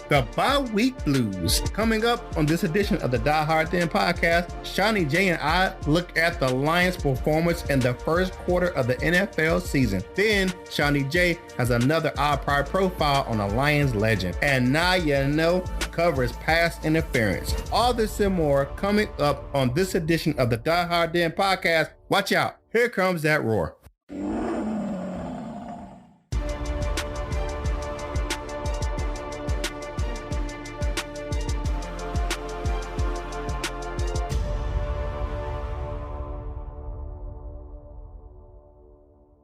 The Bi-Week Blues. Coming up on this edition of the Die Hard Den podcast, Seany J and I look at the Lions' performance in the first quarter of the NFL season. Then, Seany J has another odd-pride profile on a Lions legend. And now you know, covers pass interference. All this and more coming up on this edition of the Die Hard Den podcast. Watch out. Here comes that roar.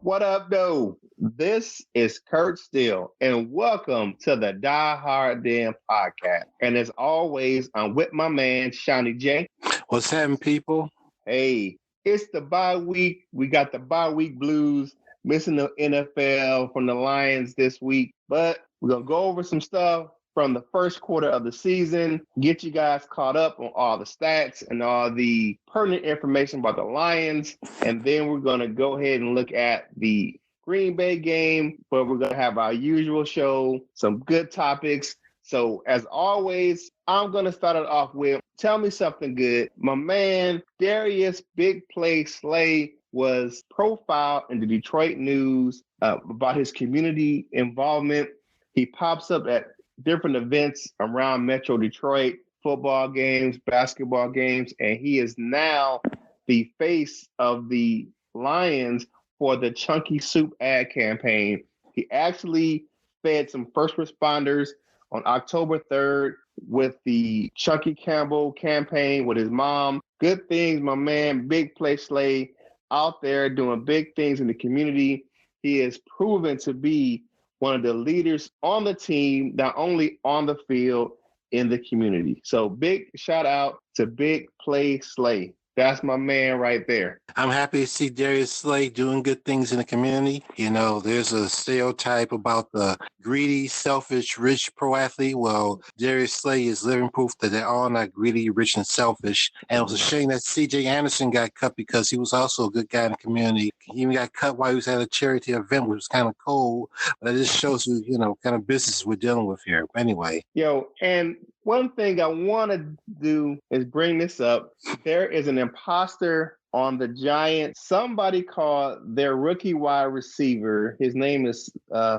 What up, though? This is Kurt Steele, and welcome to the Die Hard Den podcast. And as always, I'm with my man, Seany J. What's happening, people? Hey, it's the bye week. We got the bye week blues, missing the NFL from the Lions this week. But we're going to go over some stuff from the first quarter of the season, get you guys caught up on all the stats and all the pertinent information about the Lions. And then we're going to go ahead and look at the Green Bay game, but we're going to have our usual show, some good topics. So as always, I'm going to start it off with, tell me something good. My man, Darius Big Play Slay was profiled in the Detroit News about his community involvement. He pops up at different events around Metro Detroit, football games, basketball games, and he is now the face of the Lions for the Chunky Soup ad campaign. He actually fed some first responders on October 3rd with the Chunky Campbell campaign with his mom. Good things, my man, Big Play Slay, out there doing big things in the community. He is proven to be one of the leaders on the team, not only on the field, in the community. So big shout out to Big Play Slay. That's my man right there. I'm happy to see Darius Slay doing good things in the community. You know, there's a stereotype about the greedy, selfish, rich pro athlete. Well, Darius Slay is living proof that they're all not greedy, rich, and selfish. And it was a shame that C.J. Anderson got cut because he was also a good guy in the community. He even got cut while he was at a charity event, which was kind of cold. But it just shows you, kind of business we're dealing with here. Anyway. And one thing I want to do is bring this up. There is an imposter on the Giants. Somebody called their rookie wide receiver. His name is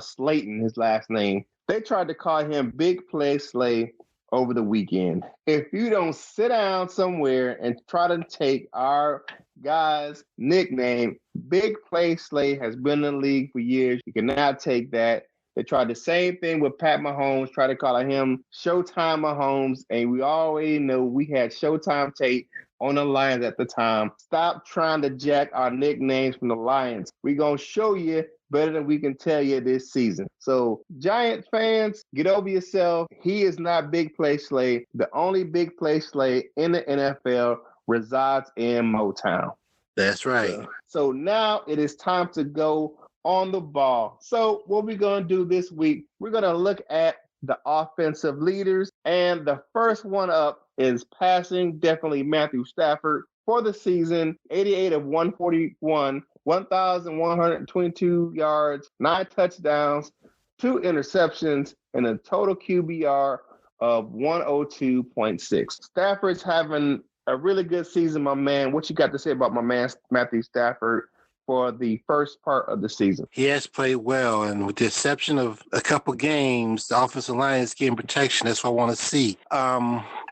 Slayton, his last name. They tried to call him Big Play Slay over the weekend. If you don't sit down somewhere and try to take our guy's nickname, Big Play Slay has been in the league for years. You cannot take that. They tried the same thing with Pat Mahomes, tried to call him Showtime Mahomes, and we already know we had Showtime Tate on the Lions at the time. Stop trying to jack our nicknames from the Lions. We're going to show you better than we can tell you this season. So, Giant fans, get over yourself. He is not Big Play Slay. The only Big Play Slay in the NFL resides in Motown. That's right. So now it is time to go on the ball. So what we're going to do this week, we're going to look at the offensive leaders. And the first one up is passing, definitely Matthew Stafford. For the season, 88 of 141, 1,122 yards, 9 touchdowns, 2 interceptions, and a total QBR of 102.6. Stafford's having a really good season, my man. What you got to say about my man Matthew Stafford for the first part of the season? He has played well, and with the exception of a couple games, the offensive line is getting protection. That's what I want to see.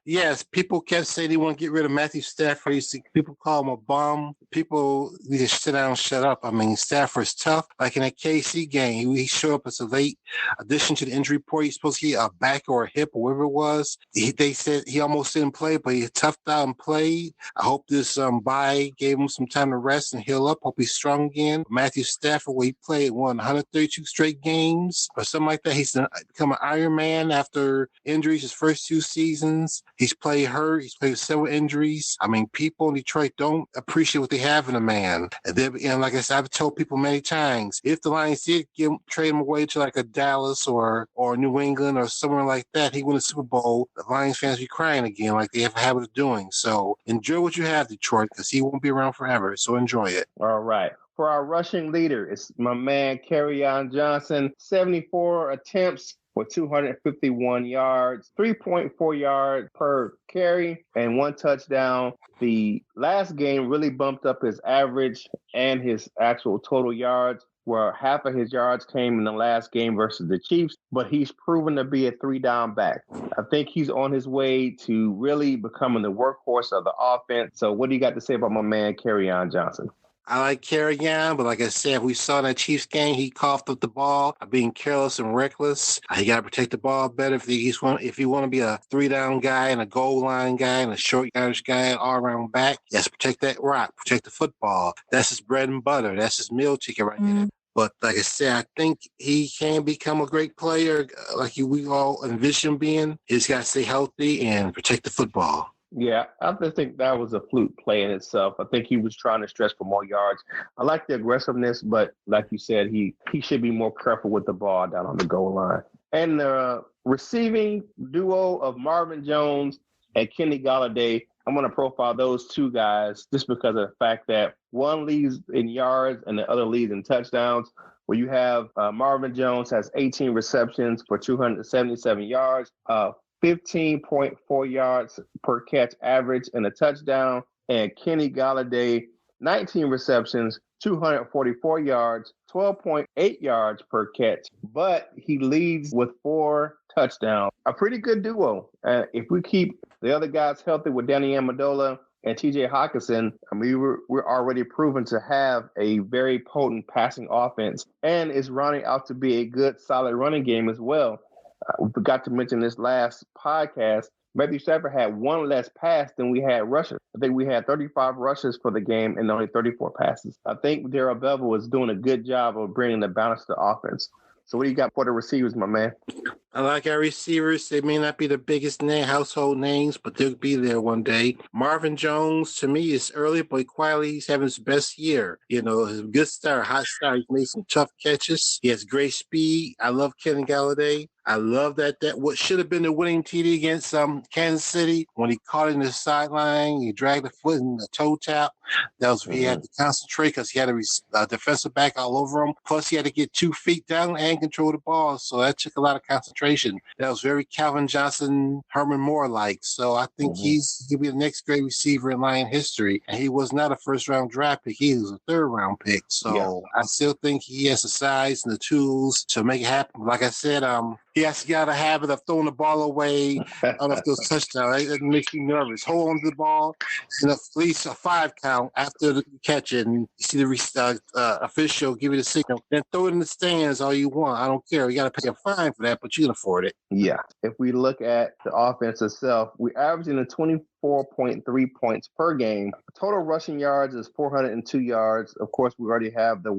Yes, people kept saying they want to get rid of Matthew Stafford. You see, people call him a bum. People need to sit down and shut up. I mean, Stafford's tough. Like in that KC game, he showed up as a late addition to the injury report. He's supposed to get a back or a hip or whatever it was. They said he almost didn't play, but he toughed out and played. I hope this bye gave him some time to rest and heal up. Hope he's strong again. Matthew Stafford, where he played, 132 straight games or something like that. He's become an Iron Man after injuries his first 2 seasons. He's played hurt. He's played with several injuries. I mean, people in Detroit don't appreciate what they have in a man. And like I said, I've told people many times, if the Lions did trade him away to like a Dallas or New England or somewhere like that, he win a Super Bowl, the Lions fans be crying again like they have a habit of doing. So enjoy what you have, Detroit, because he won't be around forever. So enjoy it. All right. For our rushing leader, it's my man, Kerryon Johnson, 74 attempts, for 251 yards, 3.4 yards per carry, and 1 touchdown. The last game really bumped up his average and his actual total yards, where half of his yards came in the last game versus the Chiefs, but he's proven to be a 3-down back. I think he's on his way to really becoming the workhorse of the offense. So what do you got to say about my man, Kerryon Johnson? I like Kerryon, but like I said, we saw in that Chiefs game, he coughed up the ball by being careless and reckless. He got to protect the ball better if you want to be a 3-down guy and a goal line guy and a short yardage guy and all-around back. Yes, protect that rock, protect the football. That's his bread and butter. That's his meal ticket right there. But like I said, I think he can become a great player like we all envision being. He's got to stay healthy and protect the football. Yeah, I just think that was a fluke play in itself. I think he was trying to stretch for more yards. I like the aggressiveness, but like you said, he should be more careful with the ball down on the goal line. And the receiving duo of Marvin Jones and Kenny Golladay, I'm going to profile those two guys just because of the fact that one leads in yards and the other leads in touchdowns. Where you have Marvin Jones has 18 receptions for 277 yards, 15.4 yards per catch average and a touchdown. And Kenny Golladay, 19 receptions, 244 yards, 12.8 yards per catch. But he leads with 4 touchdowns. A pretty good duo. If we keep the other guys healthy with Danny Amendola and TJ Hawkinson, I mean, we're already proven to have a very potent passing offense. And it's running out to be a good, solid running game as well. We forgot to mention this last podcast. Matthew Stafford had one less pass than we had rushes. I think we had 35 rushes for the game and only 34 passes. I think Darrell Bevel is doing a good job of bringing the balance to the offense. So what do you got for the receivers, my man? I like our receivers. They may not be the biggest household names, but they'll be there one day. Marvin Jones, to me, is early, but quietly he's having his best year. You know, his good start, hot start. He's made some tough catches. He has great speed. I love Kenny Golladay. I love that what should have been the winning TD against Kansas City, when he caught it in the sideline, he dragged the foot in the toe tap. That was he had to concentrate because he had a defensive back all over him. Plus, he had to get 2 feet down and control the ball, so that took a lot of concentration. That was very Calvin Johnson, Herman Moore-like. So I think he'll be the next great receiver in Lion history. And he was not a first-round draft pick. He was a third-round pick. So I still think he has the size and the tools to make it happen. Like I said, he has got a habit of throwing the ball away on those touchdowns. It makes me nervous. Hold on to the ball, and at least a 5 count after the catch it, and you see the official give you the signal. Then throw it in the stands all you want. I don't care. You got to pay a fine for that, but you can afford it. Yeah. If we look at the offense itself, we're averaging a 24.3 points per game. Total rushing yards is 402 yards. Of course, we already have the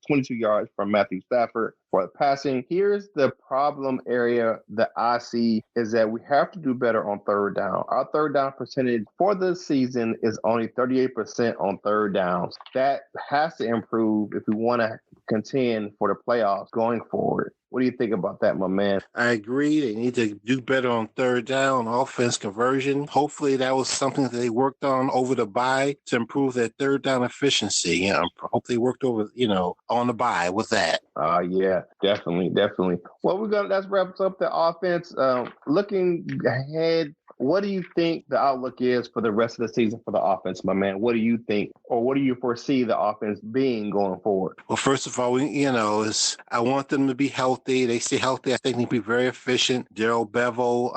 22 yards from Matthew Stafford for the passing. Here's the problem area that I see is that we have to do better on third down. Our third down percentage for the season is only 38% on third downs. That has to improve if we want to contend for the playoffs going forward. What do you think about that, my man? I agree. They need to do better on third down, offense conversion. Hopefully that was something that they worked on over the bye to improve their third down efficiency. You know, hopefully worked over, on the bye with that. Yeah, definitely. Well, let's wrap up the offense. Looking ahead, what do you think the outlook is for the rest of the season for the offense, my man? What do you think, or what do you foresee the offense being going forward? Well, first of all, I want them to be healthy. They stay healthy. I think they'll be very efficient. Darrell Bevel,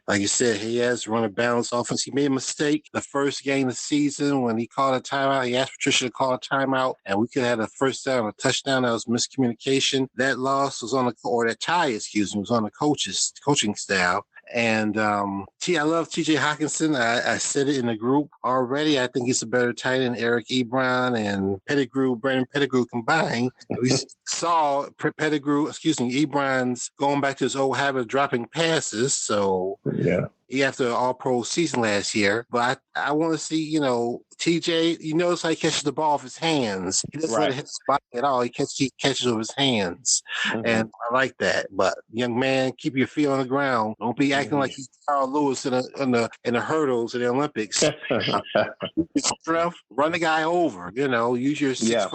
like you said, he has run a balanced offense. He made a mistake the first game of the season when he called a timeout. He asked Patricia to call a timeout, and we could have had a first down, a touchdown. That was miscommunication. That loss was that tie, was on the coaching staff. And I love TJ Hawkinson. I said it in the group already. I think he's a better tight end than Eric Ebron and Brandon Pettigrew combined. We saw Ebron's going back to his old habit of dropping passes. So yeah. He after an all-pro season last year. But I want to see, TJ, you notice how he catches the ball off his hands. He doesn't let it hit the spot at all. He catches with his hands. Mm-hmm. And I like that. But young man, keep your feet on the ground. Don't be acting like he's Carl Lewis in the hurdles in the Olympics. Strength, run the guy over. Use your 6'5",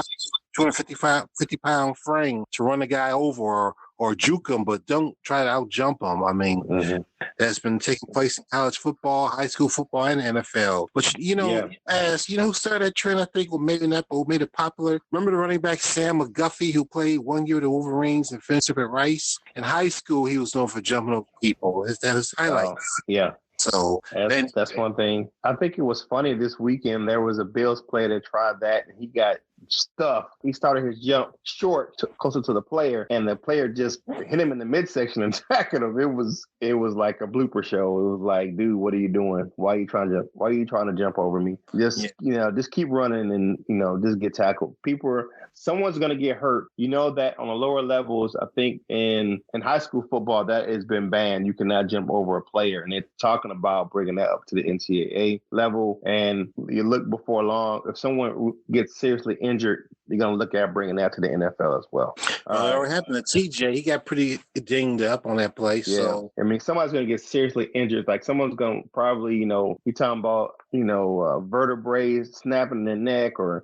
250-pound frame to run the guy over, or juke them, but don't try to out jump them. I mean, that's been taking place in college football, high school football, and NFL. But who started that trend? I think, or maybe not, but made it popular. Remember the running back Sam McGuffey, who played 1 year with the Wolverines and finished up at Rice? In high school, he was known for jumping over people. That his highlights. Yeah. So that's one thing. I think it was funny this weekend. There was a Bills player that tried that, and he got stuffed. He started his jump short, closer to the player, and the player just hit him in the midsection and tackled him. It was like a blooper show. It was like, dude, what are you doing? Why are you trying to jump over me? Just keep running and just get tackled. Someone's gonna get hurt. You know that on the lower levels. I think in high school football that has been banned. You cannot jump over a player, and they're talking about bringing that up to the NCAA level. And you look before long, if someone gets seriously injured, you're going to look at bringing that to the NFL as well. What happened to TJ? He got pretty dinged up on that play. Yeah. So I mean, somebody's going to get seriously injured. Like someone's going to probably, you're talking about, vertebrae snapping their neck or,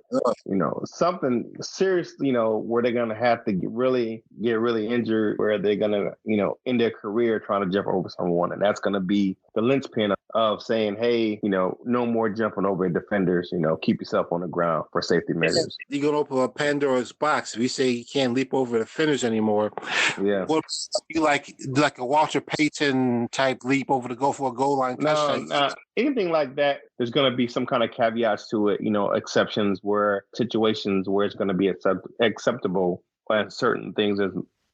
something serious, where they're going to have to get really injured, where they're going to, end their career trying to jump over someone. And that's going to be the linchpin of saying, hey, no more jumping over defenders, keep yourself on the ground for safety measures. You're going to open a Pandora's box. If you say you can't leap over defenders anymore, what you like a Walter Payton type leap over the goal line touchdown? No, anything like that, there's going to be some kind of caveats to it, exceptions situations where it's going to be acceptable, and certain things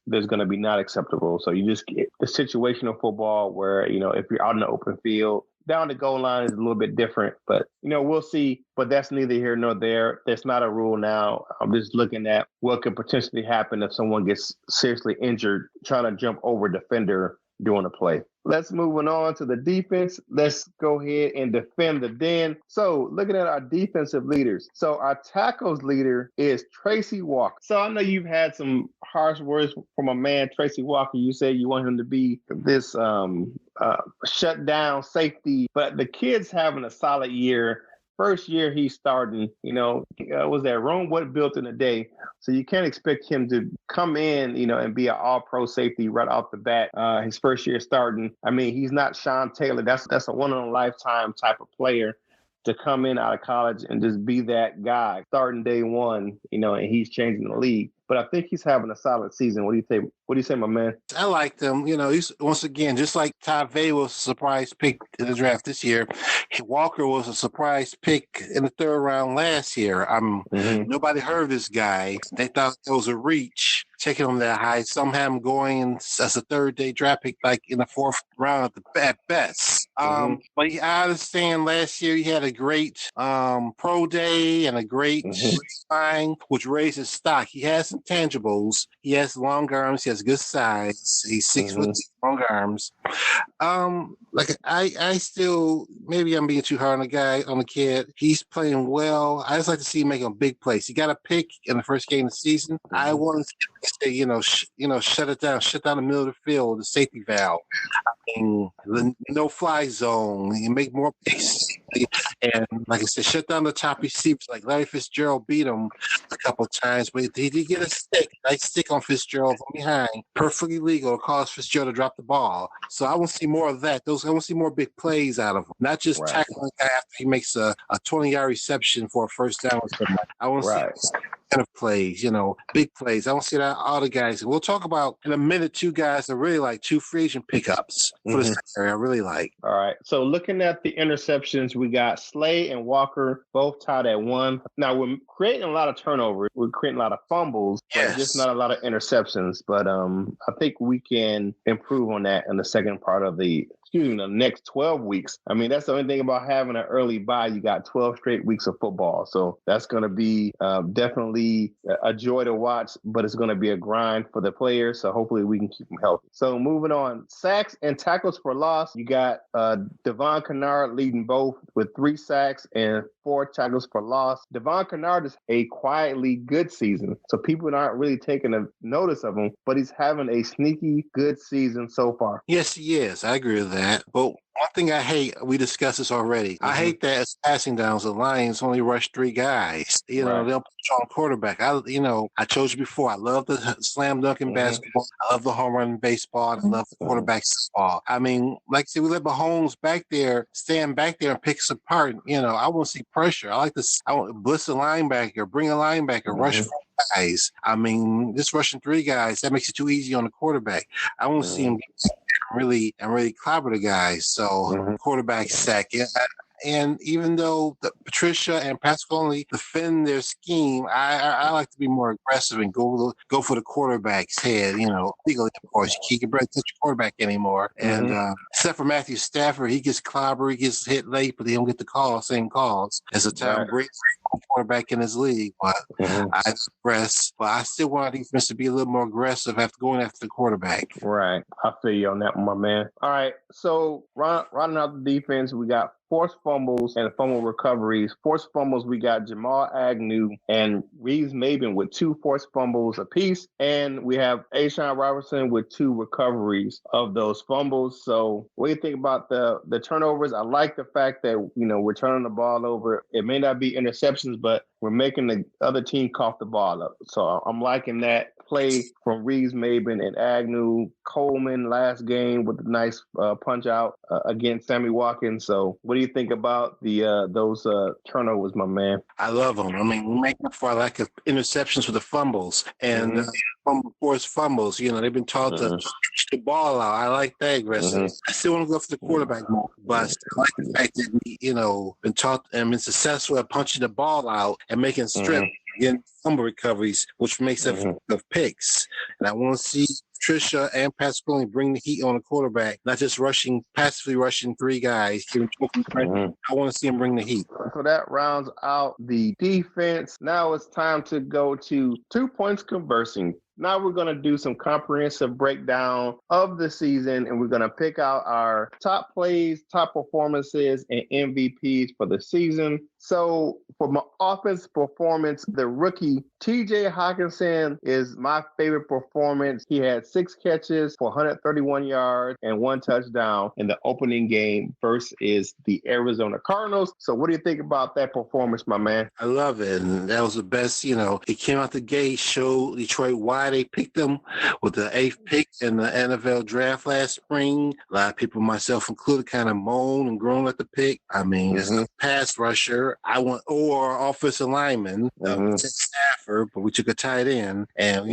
there's going to be not acceptable. So you just get the situational football where, if you're out in the open field, down the goal line is a little bit different, but, we'll see. But that's neither here nor there. There's not a rule now. I'm just looking at what could potentially happen if someone gets seriously injured trying to jump over a defender during a play. Let's move on to the defense. Let's go ahead and defend the den. So looking at our defensive leaders. So our tackles leader is Tracy Walker. So I know you've had some harsh words from a man, Tracy Walker. You say you want him to be this shut down safety, but the kid's having a solid year. First year he's starting, was that Rome wasn't built in a day. So you can't expect him to come in, and be an all-pro safety right off the bat. His first year starting. I mean, he's not Sean Taylor. That's a one-in-a-lifetime type of player to come in out of college and just be that guy starting day one, and he's changing the league. But I think he's having a solid season. What do you think? What do you say, my man? I like them. He's once again, just like Tave was a surprise pick in the draft this year. Walker was a surprise pick in the third round last year. Nobody heard of this guy. They thought it was a reach, taking him that high. Some have him going as a third-day draft pick, like in the fourth round at best. But I understand last year he had a great pro day and a great spine, which raised his stock. He has intangibles. He has long arms. He has good size. He's 6 foot, long arms. I still, maybe I'm being too hard on the kid. He's playing well. I just like to see him make a big plays. He got a pick in the first game of the season. I want to say, shut it down, shut down the middle of the field, the safety valve. I mean, the no-fly zone. You make more picks. And like I said, shut down the top receivers. Like Larry Fitzgerald beat him a couple of times, but he did get a nice stick on Fitzgerald from behind. Perfectly legal to cause Fitzgerald to drop the ball. So I want to see more of that. I want to see more big plays out of him, not just tackling a guy after he makes a 20-yard reception for a first down or something. I want to see kind of plays, big plays. I want to see that all the guys. We'll talk about in a minute 2 guys that really like 2 free agent pickups for this area. I really like. All right. So looking at the interceptions, we got Slay and Walker both tied at 1. Now we're creating a lot of turnovers. We're creating a lot of fumbles, but just not a lot of interceptions. But I think we can improve on that in the second part of the next 12 weeks. I mean, that's the only thing about having an early bye. You got 12 straight weeks of football. So that's going to be definitely a joy to watch, but it's going to be a grind for the players. So hopefully we can keep them healthy. So moving on, sacks and tackles for loss. You got Devon Kennard leading both with 3 sacks and 4 tackles for loss. Devon Kennard is a quietly good season. So people aren't really taking a notice of him, but he's having a sneaky good season so far. Yes, he is. I agree with that. But One thing I hate, we discussed this already. I hate that as passing downs, the Lions only rush 3 guys. Right. They'll put you on quarterback. I told you before, I love the slam dunk in basketball. I love the home run in baseball. I love the quarterback ball. I mean, like I said, we let Mahomes back there, stand back there and pick us apart. I want to see pressure. I want to blitz a linebacker, bring a linebacker, rush 4 guys. I mean, just rushing 3 guys, that makes it too easy on the quarterback. I want to see him really clobber the guys. So quarterback sack. Yeah, and even though Patricia and Pascal only defend their scheme, I like to be more aggressive and go for the quarterback's head. Legally, of course, you can't touch your quarterback anymore. And except for Matthew Stafford, he gets clobbered, he gets hit late, but he don't get the same calls as a Tom Brady quarterback in his league. But I digress. But I still want our defense to be a little more aggressive after going after the quarterback. Right. I feel you on that one, my man. All right. So rounding out the defense, we got forced fumbles and fumble recoveries. Forced fumbles, we got Jamal Agnew and Reeves-Maybin with 2 forced fumbles apiece. And we have A'Shaun Robertson with 2 recoveries of those fumbles. So what do you think about the turnovers? I like the fact that, we're turning the ball over. It may not be interceptions, but we're making the other team cough the ball up. So I'm liking that play from Reeves-Maybin and Agnew. Coleman last game with a nice punch out against Sammy Watkins. So what do you think about those turnovers, my man? I love them. I mean, we make up for lack of interceptions with the fumbles and forced fumbles. They've been taught to push the ball out. I like that aggressive. I still want to go for the quarterback more, but I still like the fact that we, been taught and been successful at punching the ball out and making strip. Getting fumble recoveries, which makes up of picks. And I want to see Patricia and Pasquale bring the heat on the quarterback, not just passively rushing 3 guys. I want to see him bring the heat. So that rounds out the defense. Now it's time to go to 2 points conversing. Now we're going to do some comprehensive breakdown of the season, and we're going to pick out our top plays, top performances, and MVPs for the season. So for my offense performance, the rookie TJ Hawkinson is my favorite performance. He had 6 catches for 131 yards and 1 touchdown in the opening game versus the Arizona Cardinals. So what do you think about that performance, my man? I love it. And that was the best, he came out the gate, showed Detroit why they picked him with the 8th pick in the NFL draft last spring. A lot of people, myself included, kind of moaned and groaned at the pick. I mean, it's a pass rusher. Or offensive lineman, Stafford, but we took a tight end. And,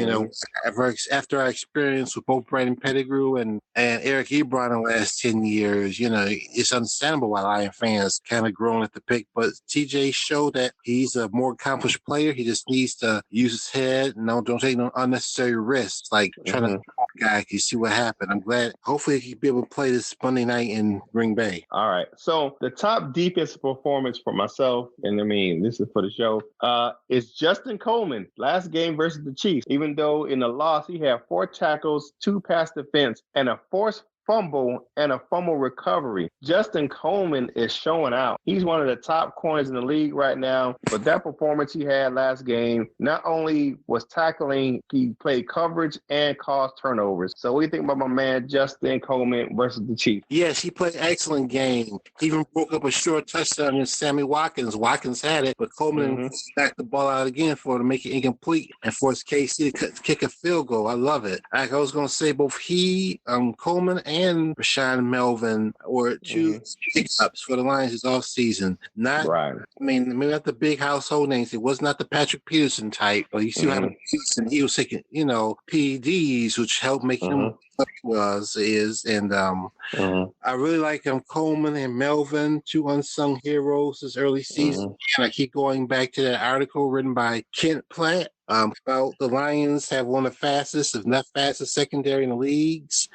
after our experience with both Brandon Pettigrew and Eric Ebron in the last 10 years, it's understandable why Lion fans kind of grown at the pick. But TJ showed that he's a more accomplished player. He just needs to use his head and don't take no unnecessary risks, like trying to guy. You see what happened. I'm glad. Hopefully he'll be able to play this Monday night in Green Bay. All right. So the top defensive performance for myself, and I mean, this is for the show, is Justin Coleman. Last game versus the Chiefs. Even though in the loss, he had 4 tackles, 2 pass defense, and a forced fumble and a fumble recovery. Justin Coleman is showing out. He's one of the top corners in the league right now. But that performance he had last game, not only was tackling, he played coverage and caused turnovers. So what do you think about my man Justin Coleman versus the Chiefs? Yes, he played an excellent game. He even broke up a short touchdown against Sammy Watkins. Watkins had it, but Coleman backed the ball out again to make it incomplete and forced KC to kick a field goal. I love it. Like I was going to say, both he, Coleman, and Rashawn Melvin were 2 pickups for the Lions this offseason. Not, right. I mean, maybe not the big household names. It was not the Patrick Peterson type, but you see how he was taking, PEDs, which helped make him what he is. And I really like Coleman and Melvin, 2 unsung heroes this early season. And I keep going back to that article written by Kent Platt about the Lions have one of the fastest, if not fastest, secondary in the leagues,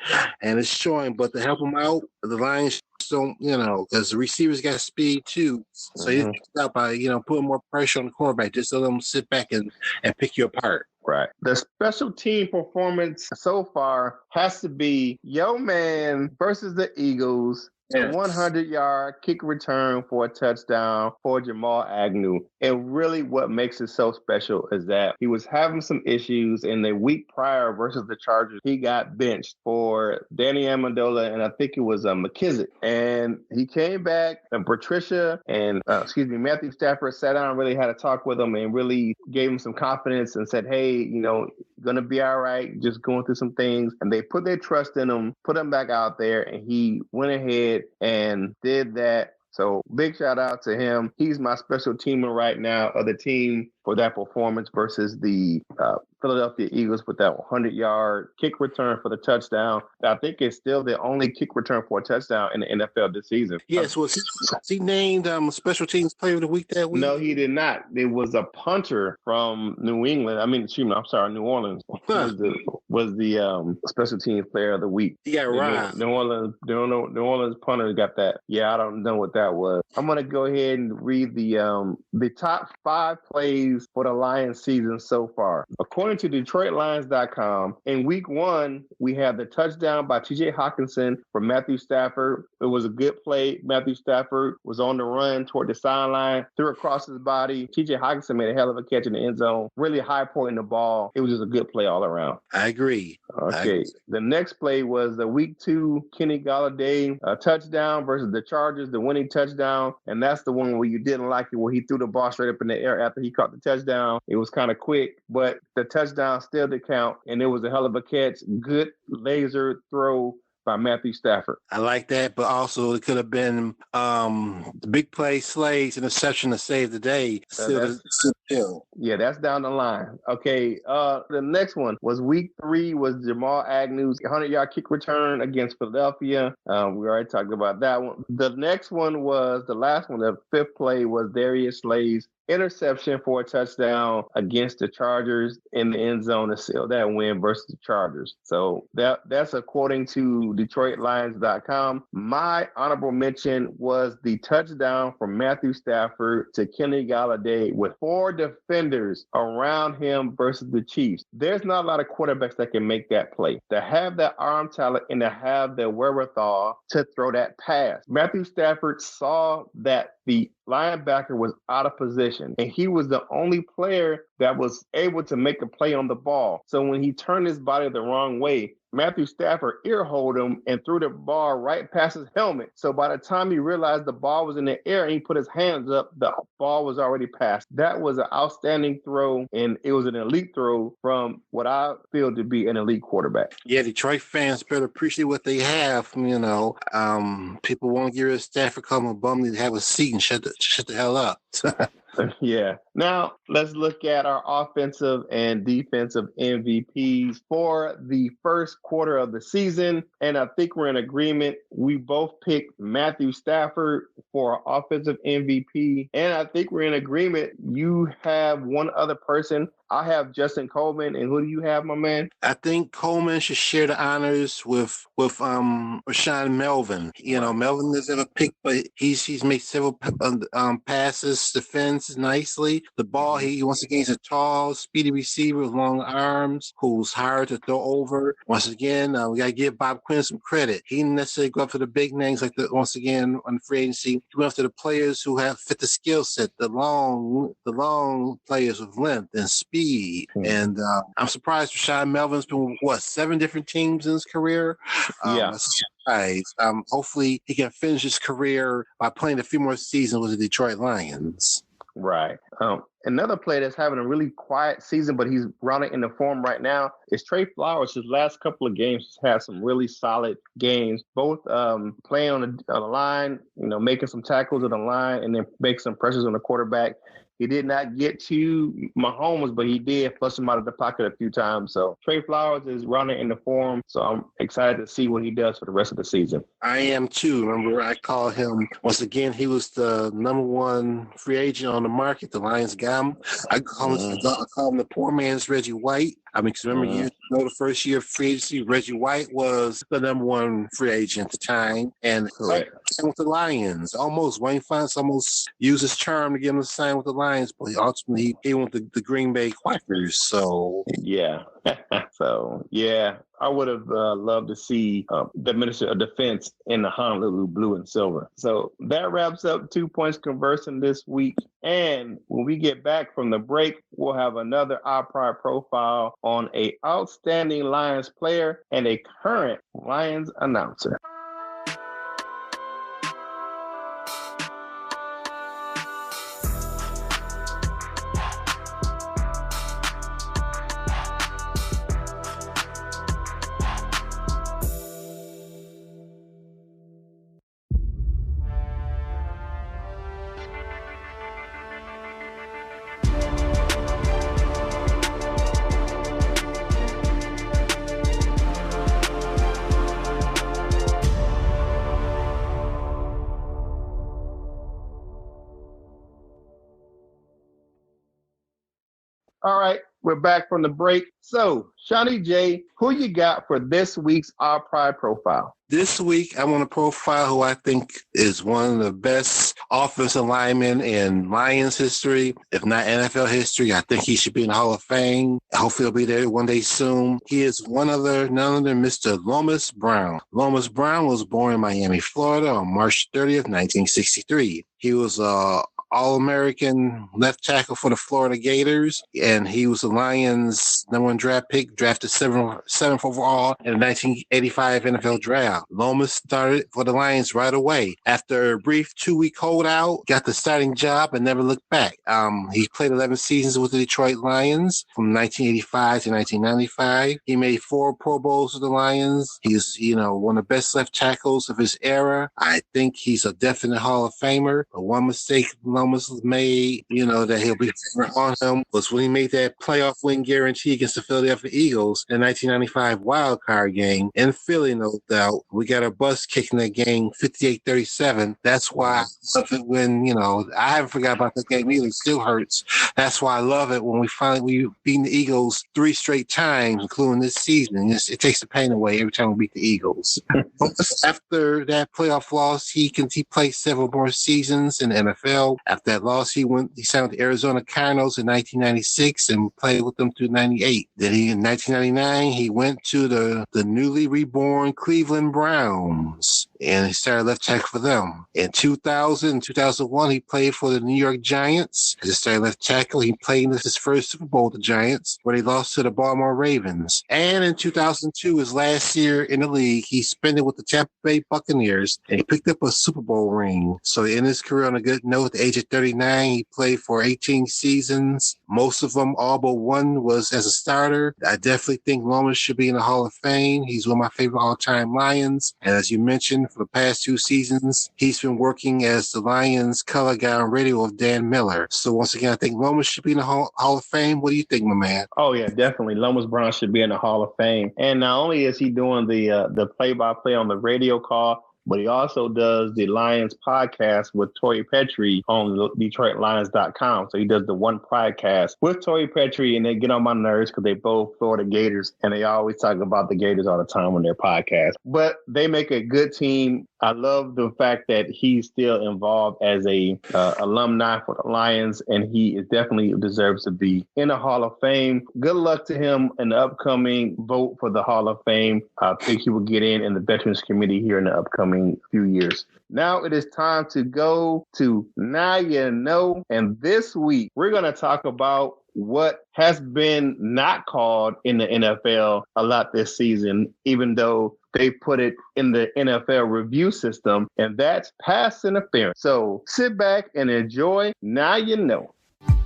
and it's showing. But to help them out, the Lions don't, because the receivers got speed too. So you think out by putting more pressure on the quarterback, just so them sit back and pick you apart. Right. The special team performance so far has to be Yo Man versus the Eagles. Yes. 100-yard kick return for a touchdown for Jamal Agnew. And really what makes it so special is that he was having some issues in the week prior versus the Chargers. He got benched for Danny Amendola and I think it was McKissick. And he came back and Patricia and Matthew Stafford sat down and really had a talk with him and really gave him some confidence and said, hey, you're going to be all right, just going through some things. And they put their trust in him, put him back out there, and he went ahead and did that. So big shout out to him. He's my special teamer right now of the team for that performance versus the Philadelphia Eagles with that 100-yard kick return for the touchdown. I think it's still the only kick return for a touchdown in the NFL this season. Yes, was he named special teams player of the week that week? No, he did not. It was a punter from New England. New Orleans was the special teams player of the week. He got robbed. New Orleans punter got that. Yeah, I don't know what that was. I'm gonna go ahead and read the top 5 plays for the Lions season so far. According to DetroitLions.com, in week 1, we had the touchdown by TJ Hawkinson for Matthew Stafford. It was a good play. Matthew Stafford was on the run toward the sideline, threw across his body. TJ Hawkinson made a hell of a catch in the end zone. Really high point in the ball. It was just a good play all around. I agree. Okay. The next play was the week 2 Kenny Galladay touchdown versus the Chargers, the winning touchdown. And that's the one where you didn't like it, where he threw the ball straight up in the air after he caught the touchdown. It was kind of quick, but the touchdown still did count, and it was a hell of a catch. Good laser throw by Matthew Stafford. I like that, but also it could have been the big play Slade's interception to save the day. Yeah, that's down the line. Okay, the next one was week 3 was Jamal Agnew's 100-yard kick return against Philadelphia. We already talked about that one. The next one was the last one. The 5th play was Darius Slade's interception for a touchdown against the Chargers in the end zone to seal that win versus the Chargers. So that's according to DetroitLions.com. My honorable mention was the touchdown from Matthew Stafford to Kenny Galladay with 4 defenders around him versus the Chiefs. There's not a lot of quarterbacks that can make that play. To have that arm talent and to have the wherewithal to throw that pass. Matthew Stafford saw that the linebacker was out of position, and he was the only player that was able to make a play on the ball. So when he turned his body the wrong way, Matthew Stafford ear-holed him and threw the ball right past his helmet. So by the time he realized the ball was in the air and he put his hands up, the ball was already passed. That was an outstanding throw, and it was an elite throw from what I feel to be an elite quarterback. Yeah, Detroit fans better appreciate what they have. People want to get rid of Stafford, call him a bum, to have a seat and shut the hell up. Yeah. Now, let's look at our offensive and defensive MVPs for the first quarter of the season. And I think we're in agreement. We both picked Matthew Stafford for our offensive MVP. And I think we're in agreement. You have one other person. I have Justin Coleman. And who do you have, my man? I think Coleman should share the honors with Rashawn Melvin. Melvin is never picked, but he's made several passes, defends nicely. The ball, he once again is a tall, speedy receiver with long arms who's hard to throw over. Once again, we got to give Bob Quinn some credit. He didn't necessarily go after the big names once again on the free agency. He went after the players who have fit the skill set, the long players with length and speed. And I'm surprised Rashawn Melvin's been 7 different teams in his career. Yeah. Hopefully he can finish his career by playing a few more seasons with the Detroit Lions. Right. Another player that's having a really quiet season, but he's running in the form right now is Trey Flowers. His last couple of games has had some really solid games, both playing on the line, making some tackles on the line and then make some pressures on the quarterback. He did not get to Mahomes, but he did flush him out of the pocket a few times. So Trey Flowers is running in the form. So I'm excited to see what he does for the rest of the season. I am too. Remember, I call him, once again, he was the number 1 free agent on the market. The Lions got him. I call him the poor man's Reggie White. Because remember, the first year of free agency, Reggie White was the number 1 free agent at the time. And signed with the Lions. Wayne Fontes almost used his charm to get him to sign with the Lions, but ultimately he went to the Green Bay Quackers. So yeah. So, yeah, I would have loved to see the Minister of Defense in the Honolulu blue and silver. So that wraps up 2 Points Conversing this week. And when we get back from the break, we'll have another Our Pride profile on a outstanding Lions player and a current Lions announcer. All right, we're back from the break. So, Seany J, who you got for this week's Our Pride profile? This week, I want to profile who I think is one of the best offensive linemen in Lions history, if not NFL history. I think he should be in the Hall of Fame. Hopefully, he'll be there one day soon. He is none other than Mr. Lomas Brown. Lomas Brown was born in Miami, Florida on March 30th, 1963. He was All-American left tackle for the Florida Gators, and he was the Lions' #1 draft pick, drafted seventh overall in the 1985 NFL Draft. Lomas started for the Lions right away. After a brief 2-week holdout, got the starting job and never looked back. He played 11 seasons with the Detroit Lions from 1985 to 1995. He made 4 Pro Bowls with the Lions. He's, one of the best left tackles of his era. I think he's a definite Hall of Famer. But one mistake Lomas made, that he'll be on him, was when he made that playoff win guarantee against the Philadelphia Eagles in the 1995 wild card game in Philly, no doubt. We got a bus kicking that game 58-37. That's why I love it when, I haven't forgot about that game either. It still hurts. That's why I love it when we beat the Eagles 3 straight times, including this season. It takes the pain away every time we beat the Eagles. After that playoff loss, he played several more seasons in the NFL. After that loss, he signed with the Arizona Cardinals in 1996 and played with them through 98. Then in 1999, he went to the newly reborn Cleveland Browns, and he started left tackle for them. In 2001, he played for the New York Giants as a starting left tackle. He played in his first Super Bowl with the Giants, where they lost to the Baltimore Ravens. And in 2002, his last year in the league, he spent it with the Tampa Bay Buccaneers, and he picked up a Super Bowl ring. So in his career, on a good note, at the age of 39, he played for 18 seasons. Most of them, all but one, was as a starter. I definitely think Lomas should be in the Hall of Fame. He's one of my favorite all-time Lions. And as you mentioned, for the past 2 seasons, he's been working as the Lions color guy on radio with Dan Miller. So once again, I think Lomas should be in the Hall of Fame. What do you think, my man? Oh, yeah, definitely. Lomas Brown should be in the Hall of Fame. And not only is he doing the play-by-play on the radio call, but he also does the Lions podcast with Tori Petrie on DetroitLions.com. So he does the one podcast with Tori Petrie, and they get on my nerves because they both Florida Gators, and they always talk about the Gators all the time on their podcast. But they make a good team. I love the fact that he's still involved as a alumni for the Lions, and he is definitely deserves to be in the Hall of Fame. Good luck to him in the upcoming vote for the Hall of Fame. I think he will get in the Veterans Committee here in the upcoming few years. Now it is time to go to Now You Know, and this week we're going to talk about what has been not called in the NFL a lot this season, even though they put it in the NFL review system, and that's pass interference. So sit back and enjoy Now You Know.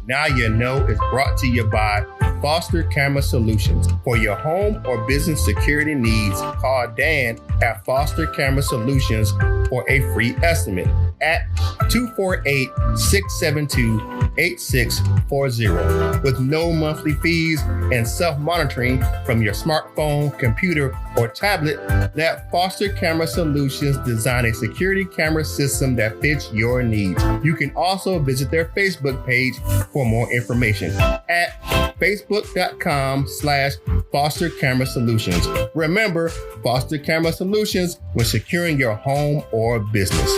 Now You Know is brought to you by Foster Camera Solutions. For your home or business security needs, call Dan at Foster Camera Solutions for a free estimate at 248-672-8640. With no monthly fees and self-monitoring from your smartphone, computer, or tablet, let Foster Camera Solutions design a security camera system that fits your needs. You can also visit their Facebook page for more information at facebook.com/Foster Camera Solutions. Remember, Foster Camera Solutions when securing your home or business.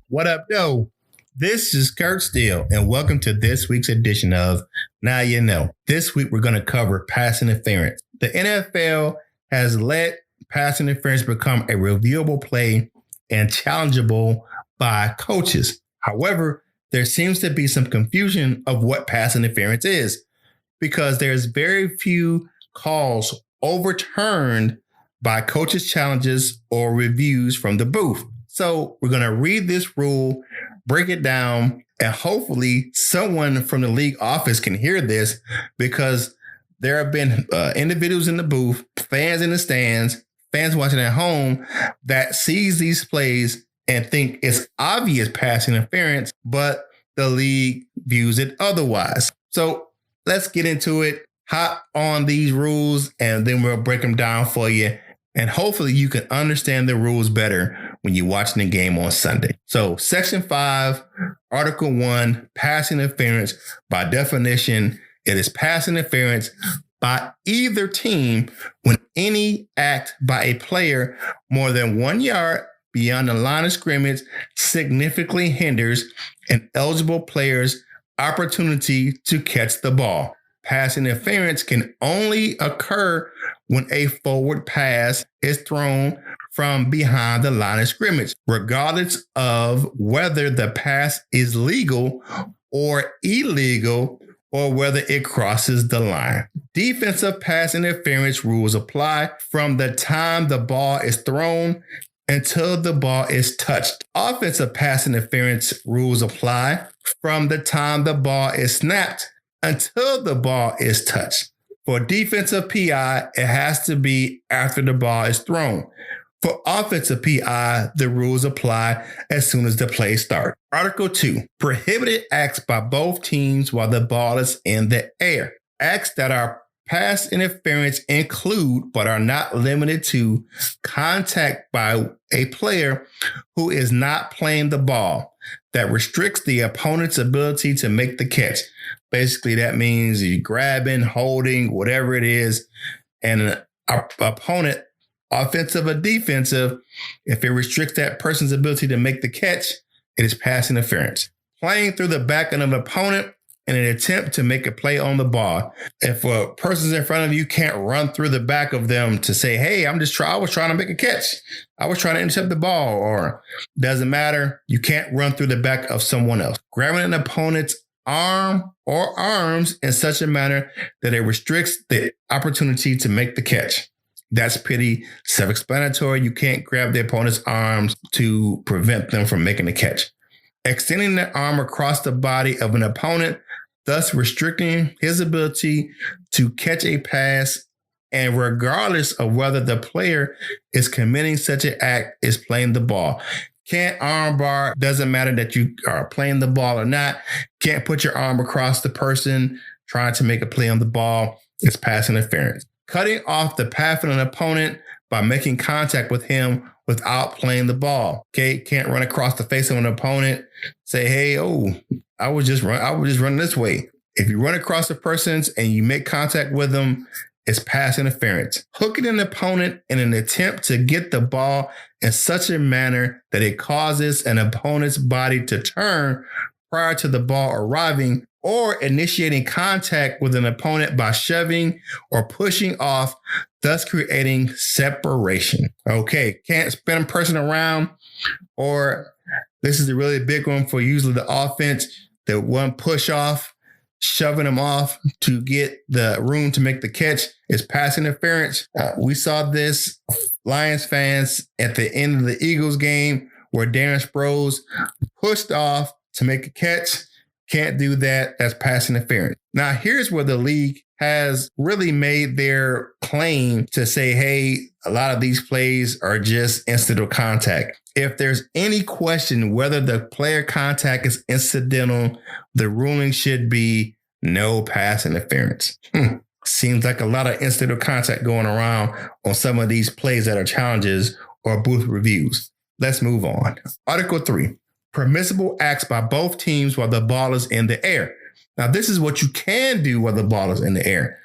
What up, though? This is Kurt Steele, and welcome to this week's edition of Now You Know. This week, we're going to cover pass interference. The NFL has let pass interference become a reviewable play and challengeable by coaches. However, there seems to be some confusion of what pass interference is because there's very few calls overturned by coaches' challenges or reviews from the booth. So we're going to read this rule, break it down, and hopefully someone from the league office can hear this because there have been individuals in the booth, fans in the stands, fans watching at home that sees these plays and think it's obvious pass interference, but the league views it otherwise. So let's get into it, hop on these rules, and then we'll break them down for you. And hopefully you can understand the rules better when you're watching the game on Sunday. So Section 5, Article 1, pass interference. By definition, it is pass interference by either team when any act by a player more than 1 yard beyond the line of scrimmage significantly hinders an eligible player's opportunity to catch the ball. Pass interference can only occur when a forward pass is thrown from behind the line of scrimmage, regardless of whether the pass is legal or illegal or whether it crosses the line. Defensive pass interference rules apply from the time the ball is thrown until the ball is touched. Offensive pass interference rules apply from the time the ball is snapped until the ball is touched. For defensive PI, it has to be after the ball is thrown. For offensive PI, the rules apply as soon as the play starts. Article 2, prohibited acts by both teams while the ball is in the air. Acts that are pass interference include, but are not limited to, contact by a player who is not playing the ball that restricts the opponent's ability to make the catch. Basically, that means you grabbing, holding, whatever it is, and an opponent, offensive or defensive, if it restricts that person's ability to make the catch, it is pass interference. Playing through the back of an opponent in an attempt to make a play on the ball. If a person's in front of you, can't run through the back of them to say, hey, I was trying to make a catch. I was trying to intercept the ball, or doesn't matter. You can't run through the back of someone else. Grabbing an opponent's arm or arms in such a manner that it restricts the opportunity to make the catch. That's pretty self-explanatory. You can't grab the opponent's arms to prevent them from making the catch. Extending the arm across the body of an opponent, thus restricting his ability to catch a pass, and regardless of whether the player is committing such an act, is playing the ball. Can't arm bar, doesn't matter that you are playing the ball or not. Can't put your arm across the person trying to make a play on the ball. It's pass interference. Cutting off the path of an opponent by making contact with him without playing the ball. Okay, can't run across the face of an opponent. Say, hey, I was just running this way. If you run across the person's and you make contact with them, it's pass interference. Hooking an opponent in an attempt to get the ball in such a manner that it causes an opponent's body to turn prior to the ball arriving, or initiating contact with an opponent by shoving or pushing off, thus creating separation. Okay, can't spin a person around, or this is a really big one for usually the offense, the one push off, shoving them off to get the room to make the catch is pass interference. We saw this, Lions fans, at the end of the Eagles game where Darren Sproles pushed off to make a catch. Can't do that. That's pass interference. Now, here's where the league has really made their claim to say, hey, a lot of these plays are just incidental contact. If there's any question whether the player contact is incidental, the ruling should be no pass interference. Seems like a lot of incidental contact going around on some of these plays that are challenges or booth reviews. Let's move on. Article 3. Permissible acts by both teams while the ball is in the air. Now, this is what you can do while the ball is in the air.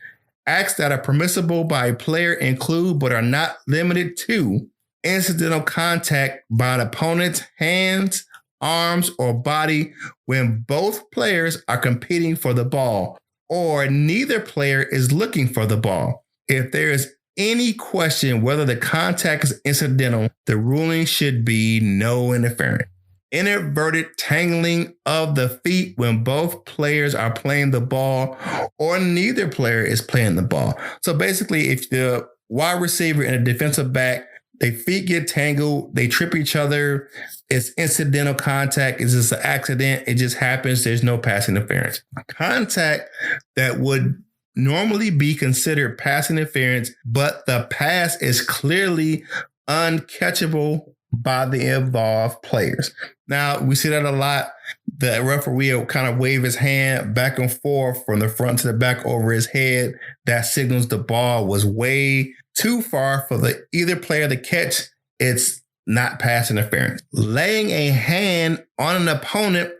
Acts that are permissible by a player include, but are not limited to, incidental contact by an opponent's hands, arms, or body when both players are competing for the ball, or neither player is looking for the ball. If there is any question whether the contact is incidental, the ruling should be no interference. Inadvertent tangling of the feet when both players are playing the ball or neither player is playing the ball. So basically, if the wide receiver and a defensive back, their feet get tangled, they trip each other, it's incidental contact, it's just an accident, it just happens, there's no pass interference. Contact that would normally be considered pass interference, but the pass is clearly uncatchable by the involved players. Now, we see that a lot. The referee will kind of wave his hand back and forth from the front to the back over his head. That signals the ball was way too far for the either player to catch. It's not pass interference. Laying a hand on an opponent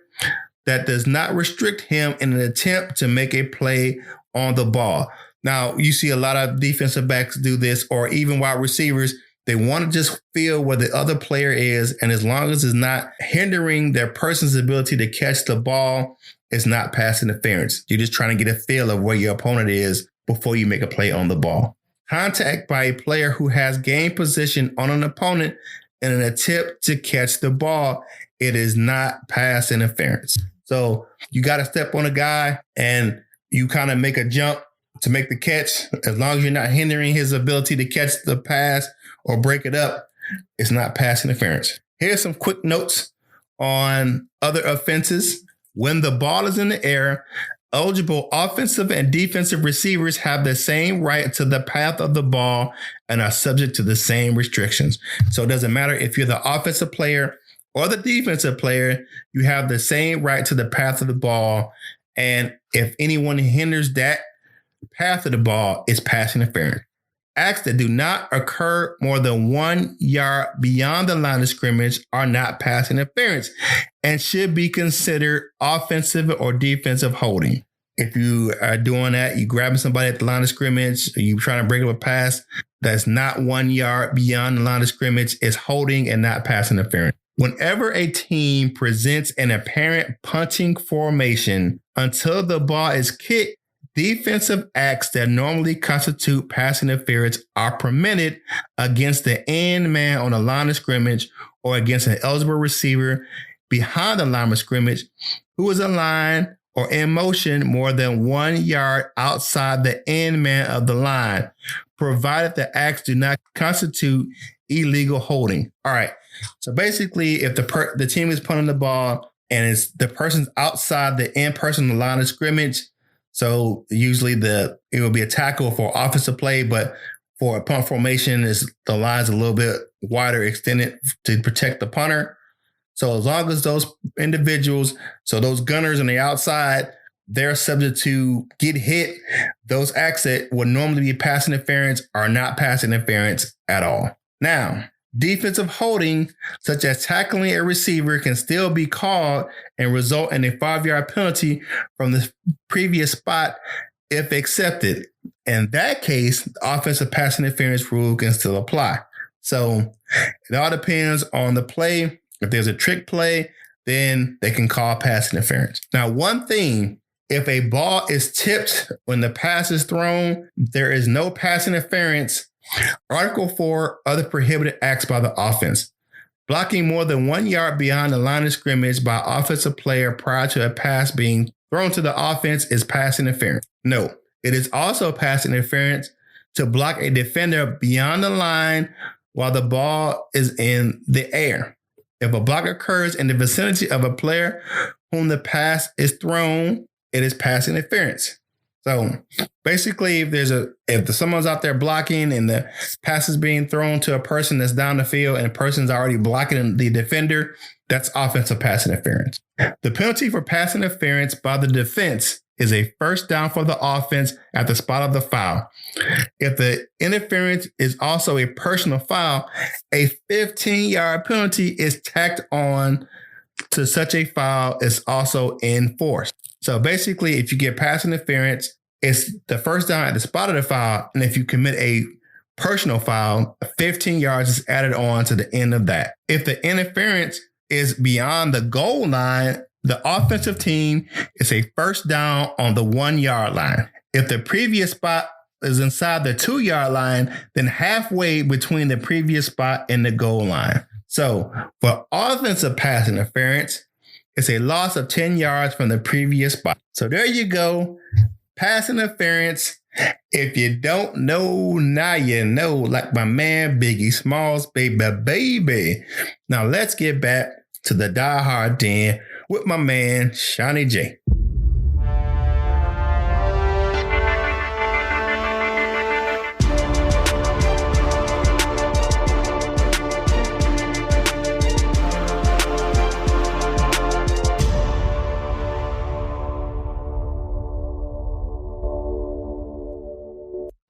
that does not restrict him in an attempt to make a play on the ball. Now, you see a lot of defensive backs do this, or even wide receivers. They want to just feel where the other player is, and as long as it's not hindering their person's ability to catch the ball, it's not pass interference. You're just trying to get a feel of where your opponent is before you make a play on the ball. Contact by a player who has gained position on an opponent in an attempt to catch the ball, it is not pass interference. So you got to step on a guy and you kind of make a jump to make the catch. As long as you're not hindering his ability to catch the pass or break it up, it's not pass interference. Here's some quick notes on other offenses. When the ball is in the air, eligible offensive and defensive receivers have the same right to the path of the ball and are subject to the same restrictions. So it doesn't matter if you're the offensive player or the defensive player, you have the same right to the path of the ball. And if anyone hinders that path of the ball, it's pass interference. Acts that do not occur more than 1 yard beyond the line of scrimmage are not pass interference and should be considered offensive or defensive holding. If you are doing that, you grabbing somebody at the line of scrimmage, you trying to break up a pass that's not 1 yard beyond the line of scrimmage, is holding and not pass interference. Whenever a team presents an apparent punting formation until the ball is kicked, defensive acts that normally constitute pass interference are permitted against the end man on the line of scrimmage or against an eligible receiver behind the line of scrimmage who is aligned or in motion more than 1 yard outside the end man of the line, provided the acts do not constitute illegal holding. All right. So basically, if the team is punting the ball and it's the person's outside the end person on the line of scrimmage, so usually it will be a tackle for offensive play, but for a punt formation, the line's a little bit wider extended to protect the punter. So as long as those individuals, so those gunners on the outside, they're subject to get hit, those acts that would normally be pass interference are not pass interference at all. Now, defensive holding, such as tackling a receiver, can still be called and result in a 5-yard penalty from the previous spot if accepted. In that case, the offensive pass interference rule can still apply. So it all depends on the play. If there's a trick play, then they can call pass interference. Now, one thing, if a ball is tipped when the pass is thrown, there is no pass interference. Article 4, other prohibited acts by the offense. Blocking more than 1 yard beyond the line of scrimmage by offensive player prior to a pass being thrown to the offense is pass interference. No, it is also pass interference to block a defender beyond the line while the ball is in the air. If a block occurs in the vicinity of a player whom the pass is thrown, it is pass interference. So basically, if someone's out there blocking and the pass is being thrown to a person that's down the field and the person's already blocking the defender, that's offensive pass interference. The penalty for pass interference by the defense is a first down for the offense at the spot of the foul. If the interference is also a personal foul, a 15-yard penalty is tacked on to such a foul is also enforced. So basically, if you get pass interference, it's the first down at the spot of the foul. And if you commit a personal foul, 15 yards is added on to the end of that. If the interference is beyond the goal line, the offensive team is a first down on the 1 yard line. If the previous spot is inside the 2-yard line, then halfway between the previous spot and the goal line. So for offensive pass interference, it's a loss of 10 yards from the previous spot. So there you go. Pass interference. If you don't know, now you know, like my man Biggie Smalls, baby. Now let's get back to the Die Hard Den with my man Seany J.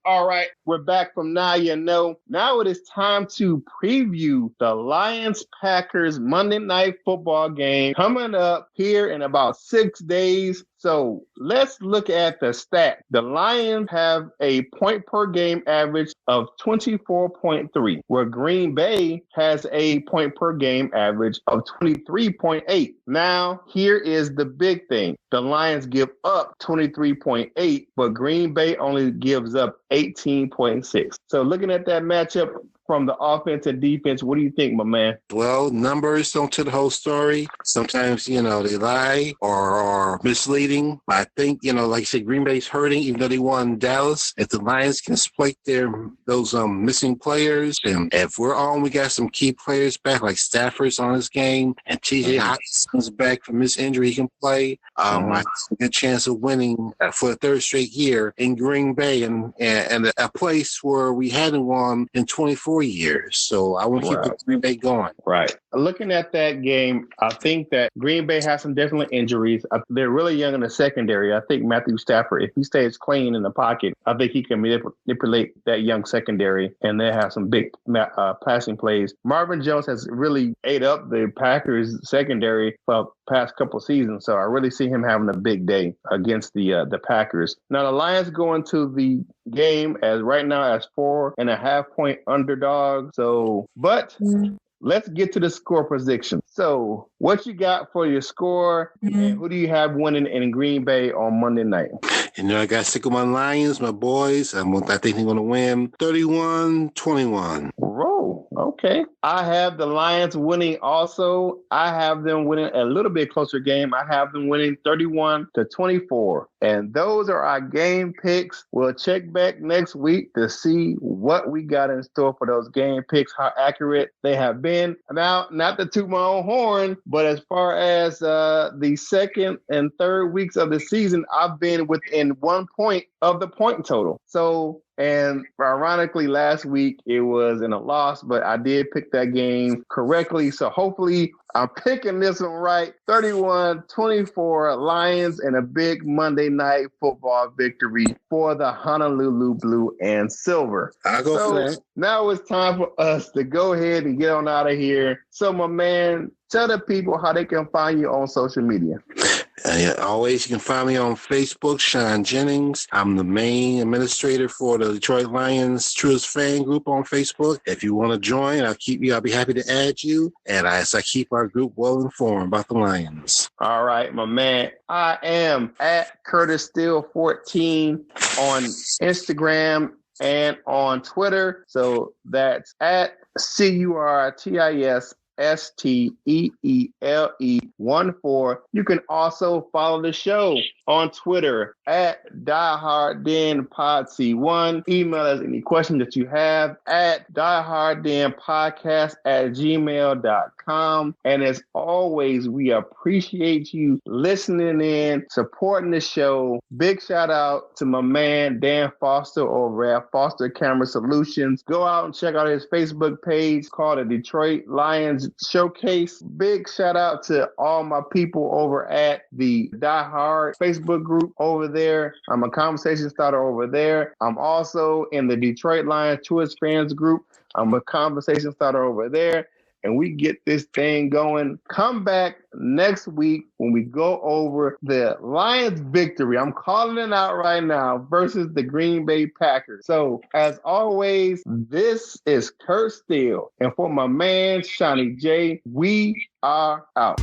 All right, we're back from Now You Know. Now it is time to preview the Lions-Packers Monday Night Football game coming up here in about 6 days. So let's look at the stats. The Lions have a point per game average of 24.3, where Green Bay has a point per game average of 23.8. Now, here is the big thing. The Lions give up 23.8, but Green Bay only gives up 18.6. So looking at that matchup from the offense and defense, what do you think, my man? Well, numbers don't tell the whole story. Sometimes, they lie or are misleading. I think, like I said, Green Bay's hurting, even though they won Dallas. If the Lions can exploit those missing players, and if we're on, we got some key players back, like Stafford's on his game, and TJ Hawkinson's back from his injury, he can play. I think a good chance of winning for the third straight year in Green Bay, and a place where we hadn't won in 24 years. So I want to keep the Green Bay going. Right. Looking at that game, I think that Green Bay has some definite injuries. They're really young in the secondary. I think Matthew Stafford, if he stays clean in the pocket, I think he can manipulate that young secondary, and they have some big passing plays. Marvin Jones has really ate up the Packers secondary for the past couple seasons, so I really see him having a big day against the Packers. Now, the Lions go into the game as 4.5-point underdog. Let's get to the score prediction. So what you got for your score, and who do you have winning in Green Bay on Monday night? I got to stick with my Lions, my boys. I think they're going to win 31-21. Roll. Okay. I have the Lions winning also. I have them winning a little bit closer game. I have them winning 31-24. And those are our game picks. We'll check back next week to see what we got in store for those game picks, how accurate they have been. Now, not to toot my own horn, but as far as the second and third weeks of the season, I've been within 1 point of the point total. So, and ironically, last week it was in a loss, but I did pick that game correctly. So hopefully I'm picking this one right. 31-24 Lions and a big Monday Night Football victory for the Honolulu Blue and Silver. I'll go for that. Now it's time for us to go ahead and get on out of here. So, my man, tell the people how they can find you on social media. Always, you can find me on Facebook, Sean Jennings. I'm the main administrator for the Detroit Lions Truest Fan Group on Facebook. If you want to join, I'll be happy to add you. And as I keep our group well informed about the Lions. All right, my man. I am at Curtis Steele 14 on Instagram and on Twitter. So that's at CURTIS STEELE14. You can also follow the show on Twitter at DieHardDenPodC1. Email us any questions that you have at dieharddenpodcast@gmail.com. And as always, we appreciate you listening in, supporting the show. Big shout out to my man Dan Foster over at Foster Camera Solutions. Go out and check out his Facebook page called the Detroit Lions Showcase. Big shout out to all my people over at the Die Hard Facebook group over there. I'm a conversation starter over there. I'm also in the Detroit Lions Truest Fans group. I'm a conversation starter over there. And we get this thing going. Come back next week when we go over the Lions victory. I'm calling it out right now versus the Green Bay Packers. So as always, this is Kurt Steele. And for my man, Seany J, we are out.